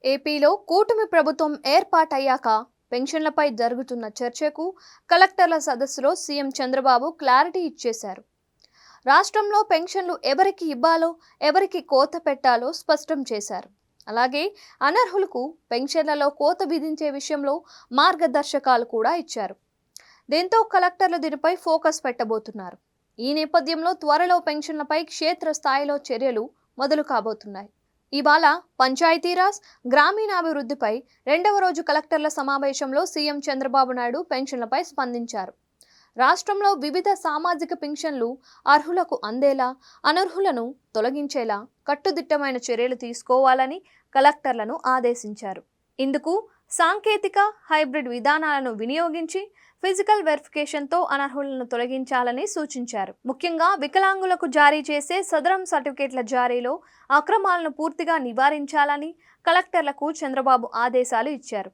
ఏపీలో కూటమి ప్రభుత్వం ఏర్పాటయ్యాక పెన్షన్లపై జరుగుతున్న చర్చకు కలెక్టర్ల సదస్సులో సీఎం చంద్రబాబు క్లారిటీ ఇచ్చేశారు. రాష్ట్రంలో పెన్షన్లు ఎవరికి ఇవ్వాలో, ఎవరికి కోత పెట్టాలో స్పష్టం చేశారు. అలాగే అనర్హులకు పెన్షన్లలో కోత విధించే విషయంలో మార్గదర్శకాలు కూడా ఇచ్చారు. దీంతో కలెక్టర్లు దీనిపై ఫోకస్ పెట్టబోతున్నారు. ఈ నేపథ్యంలో త్వరలో పెన్షన్లపై క్షేత్రస్థాయిలో చర్యలు మొదలు కాబోతున్నాయి. ఇవాళ పంచాయతీరాజ్ గ్రామీణాభివృద్ధిపై రెండవ రోజు కలెక్టర్ల సమావేశంలో సీఎం చంద్రబాబు నాయుడు పెన్షన్లపై స్పందించారు. రాష్ట్రంలో వివిధ సామాజిక పెన్షన్లు అర్హులకు అందేలా, అనర్హులను తొలగించేలా కట్టుదిట్టమైన చర్యలు తీసుకోవాలని కలెక్టర్లను ఆదేశించారు. ఇందుకు సాంకేతిక హైబ్రిడ్ విధానాలను వినియోగించి ఫిజికల్ వెరిఫికేషన్తో అనర్హులను తొలగించాలని సూచించారు. ముఖ్యంగా వికలాంగులకు జారీ చేసే సదరం సర్టిఫికేట్ల జారీలో అక్రమాలను పూర్తిగా నివారించాలని కలెక్టర్లకు చంద్రబాబు ఆదేశాలు ఇచ్చారు.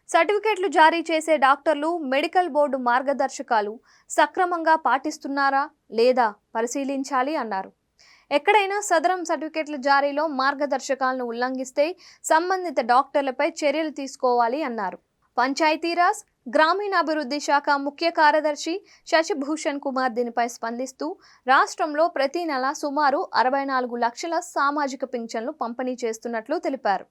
సర్టిఫికేట్లు జారీ చేసే డాక్టర్లు మెడికల్ బోర్డు మార్గదర్శకాలు సక్రమంగా పాటిస్తున్నారా లేదా పరిశీలించాలి అన్నారు. ఎక్కడైనా సదరం సర్టిఫికేట్ల జారీలో మార్గదర్శకాలను ఉల్లంఘిస్తే సంబంధిత డాక్టర్లపై చర్యలు తీసుకోవాలి అన్నారు. పంచాయతీరాజ్ గ్రామీణాభివృద్ధి శాఖ ముఖ్య కార్యదర్శి శశిభూషణ్ కుమార్ దీనిపై స్పందిస్తూ రాష్ట్రంలో ప్రతి నెల సుమారు 64 లక్షల సామాజిక పింఛన్లు పంపిణీ చేస్తున్నట్లు తెలిపారు.